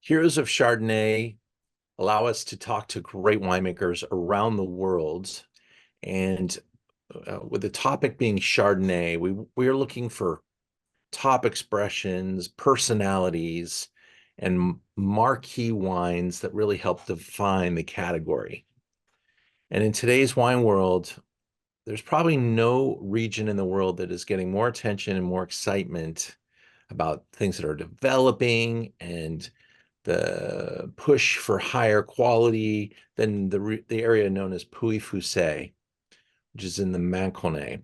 Heroes of Chardonnay allow us to talk to great winemakers around the world. And with the topic being Chardonnay, we are looking for top expressions, personalities, and marquee wines that really help define the category. And in today's wine world, there's probably no region in the world that is getting more attention and more excitement about things that are developing and the push for higher quality than the area known as Puy-Foussay, which is in the Mâconnais.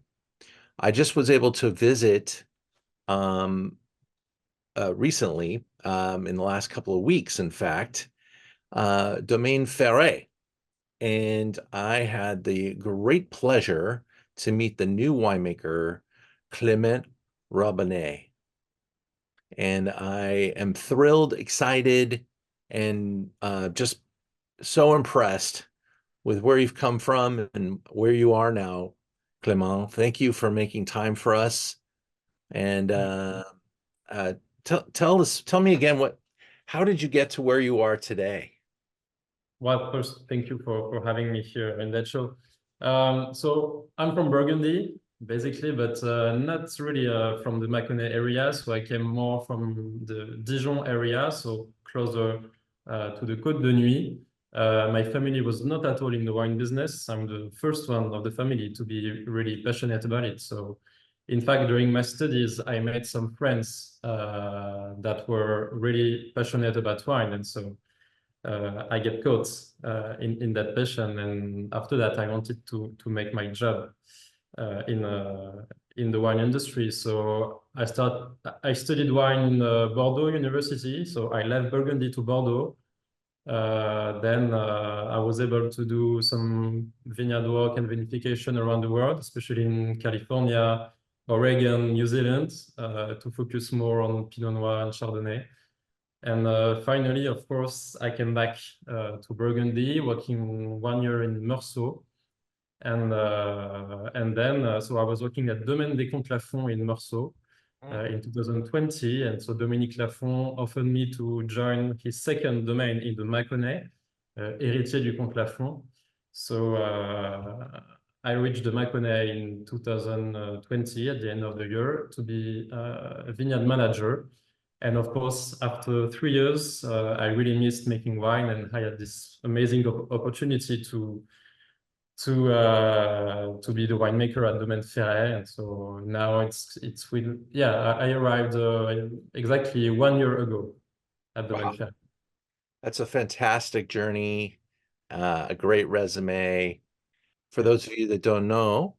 I just was able to visit recently, in the last couple of weeks, in fact, Domaine Ferret. And I had the great pleasure to meet the new winemaker, Clement Robinet. And I am thrilled, excited, and just so impressed with where you've come from and where you are now, Clement. Thank you for making time for us. And tell me again, how did you get to where you are today? Well, first, thank you for having me here in that show. So I'm from Burgundy, basically, but not really from the Mâconnais area. So I came more from the Dijon area, so closer to the Côte de Nuit. My family was not at all in the wine business. I'm the first one of the family to be really passionate about it. So in fact, during my studies, I met some friends that were really passionate about wine. And so I get caught in that passion, and after that, I wanted to make my job in the wine industry. So I studied wine in Bordeaux University. So I left Burgundy to Bordeaux. Then I was able to do some vineyard work and vinification around the world, especially in California, Oregon, New Zealand, to focus more on Pinot Noir and Chardonnay. And finally, of course, I came back to Burgundy, working 1 year in Meursault. And then, so I was working at Domaine des Comtes Lafon in Meursault in 2020. And so Dominique Lafon offered me to join his second domain in the Mâconnais, Héritier du Comte Lafon. So I reached the Mâconnais in 2020 at the end of the year to be a vineyard manager. And of course, after 3 years, I really missed making wine, and I had this amazing opportunity to be the winemaker at Domaine Ferret. And so now it's with, yeah, I arrived exactly 1 year ago at Domaine Wow, Ferret. that's a fantastic journey, a great resume. For Yeah. those of you that don't know,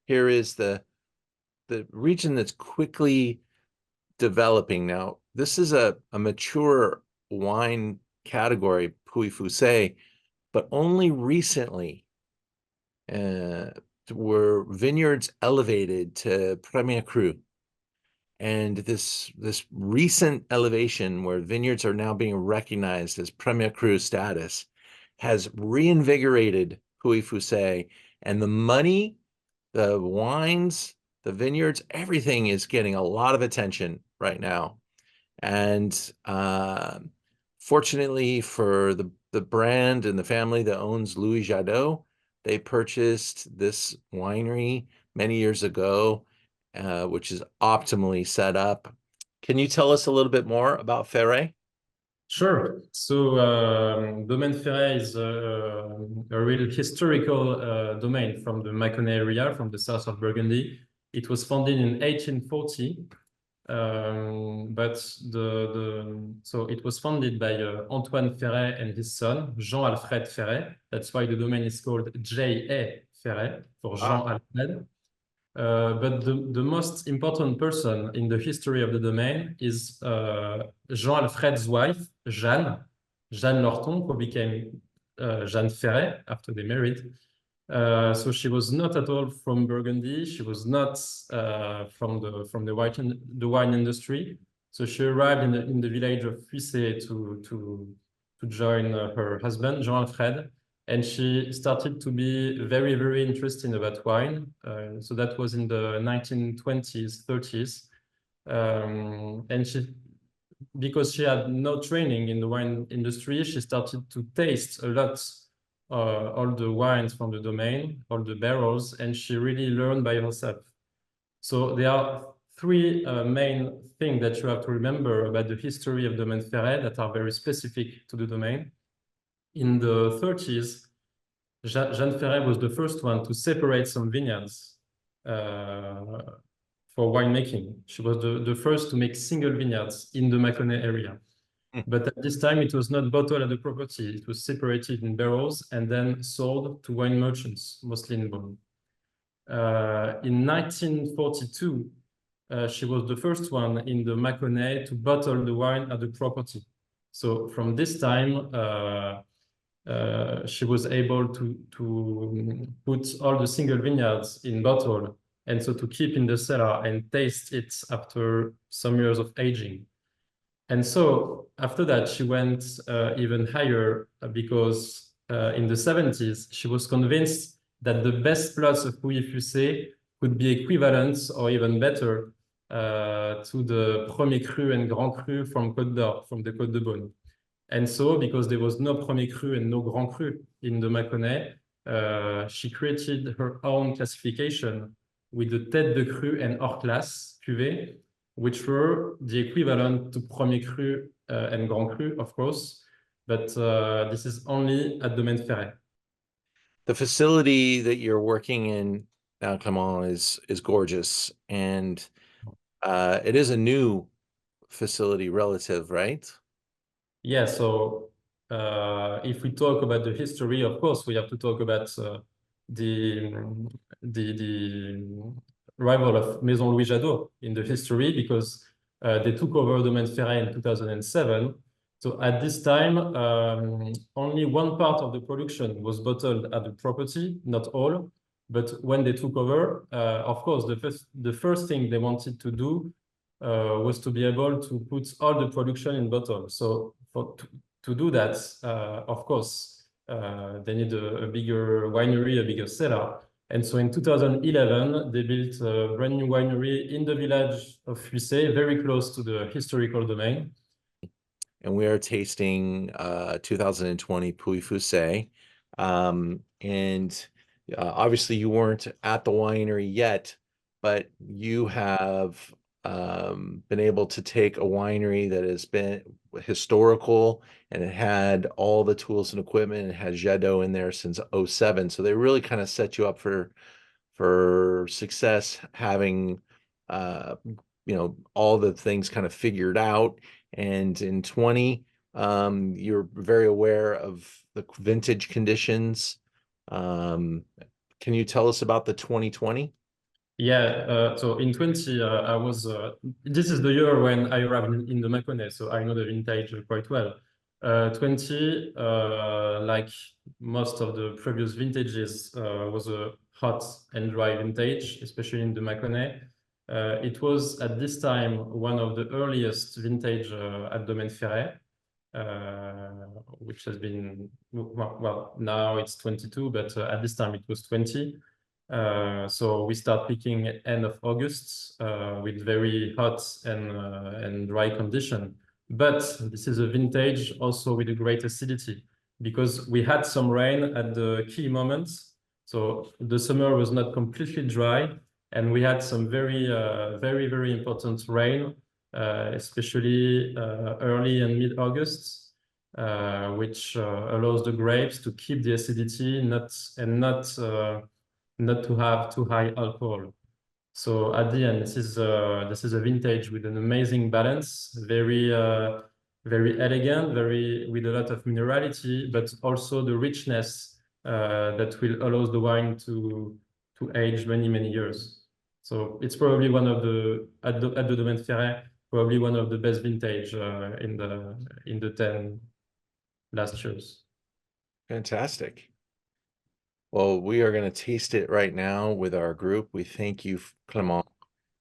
here is the region that's quickly developing now. This is a mature wine category, Puy-Foussay, but only recently were vineyards elevated to Premier Cru. And this recent elevation where vineyards are now being recognized as Premier Cru status has reinvigorated Puy-Foussay, and the money, the wines, the vineyards, everything is getting a lot of attention right now. And fortunately for the brand and the family that owns Louis Jadot, they purchased this winery many years ago, which is optimally set up. Can you tell us a little bit more about Ferret? Sure. So Domaine Ferret is a real historical domain from the Mâconnais area, from the south of Burgundy. It was founded in 1840. But so it was founded by Antoine Ferret and his son, Jean-Alfred Ferret. That's why the domain is called J.A. Ferret, for Jean-Alfred. But the most important person in the history of the domain is Jean-Alfred's wife, Jeanne Lorton, who became Jeanne Ferret after they married. So she was not at all from Burgundy. She was not from the wine industry. So she arrived in the village of Puissé to join her husband, Jean-Alfred. And she started to be very, very interested about wine. So that was in the 1920s, 30s. And because she had no training in the wine industry, she started to taste a lot all the wines from the Domaine, all the barrels, and she really learned by herself. So there are three main things that you have to remember about the history of Domaine Ferret that are very specific to the Domaine. In the 30s, Jeanne Ferret was the first one to separate some vineyards for winemaking. She was the first to make single vineyards in the Mâconnais area. But at this time, it was not bottled at the property. It was separated in barrels and then sold to wine merchants, mostly in Beaune. In 1942, she was the first one in the Mâconnais to bottle the wine at the property. So from this time, she was able to put all the single vineyards in bottle, and so to keep in the cellar and taste it after some years of aging. And so after that, she went even higher because in the 70s, she was convinced that the best plots of Pouilly Fussé could be equivalent or even better to the Premier Cru and Grand Cru from Côte d'Or, from the Côte de Beaune. And so, because there was no Premier Cru and no Grand Cru in the Mâconnais, she created her own classification with the Tête de Cru and Hors Classe cuvée, which were the equivalent to Premier Cru and Grand Cru, of course, but this is only at Domaine Ferret. The facility that you're working in now, Clement, is gorgeous, and it is a new facility relative, right? Yeah, so if we talk about the history, of course, we have to talk about the rival of Maison Louis Jadot in the history, because they took over Domaine Ferret in 2007. So at this time, only one part of the production was bottled at the property, not all. But when they took over, of course, the first thing they wanted to do was to be able to put all the production in bottles. So to do that, of course, they need a bigger winery, a bigger cellar. And so in 2011, they built a brand new winery in the village of Fuissé, very close to the historical domain. And we are tasting 2020 Puy Fusé. And obviously you weren't at the winery yet, but you have been able to take a winery that has been historical, and it had all the tools and equipment. It had Jadot in there since 07. So they really kind of set you up for success, having all the things kind of figured out. And in 20, you're very aware of the vintage conditions. Can you tell us about the 2020? Yeah, so in 20, I was, this is the year when I arrived in the Mâconnais, so I know the vintage quite well. 20, like most of the previous vintages, was a hot and dry vintage, especially in the Mâconnais. It was at this time one of the earliest vintage at Domaine Ferret, which has been, well, now it's 22, but at this time it was 20. So we start picking at end of August with very hot and dry condition. But this is a vintage also with a great acidity, because we had some rain at the key moments. So the summer was not completely dry, and we had some very important rain, especially early and mid-August, which allows the grapes to keep the acidity not to have too high alcohol. So at the end, this is a vintage with an amazing balance, very elegant, with a lot of minerality, but also the richness that will allow the wine to age many years. So it's probably one of the at the Domaine Ferret, probably one of the best vintage in the 10 last years. Fantastic. Well, we are going to taste it right now with our group. We thank you, Clement.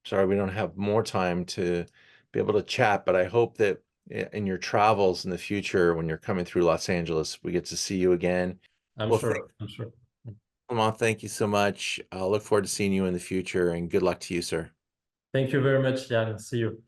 Sorry, we don't have more time to be able to chat, but I hope that in your travels in the future, when you're coming through Los Angeles, we get to see you again. I'm Well, sure. Clement, thank you so much. I'll look forward to seeing you in the future, and good luck to you, sir. Thank you very much, Jan. See you.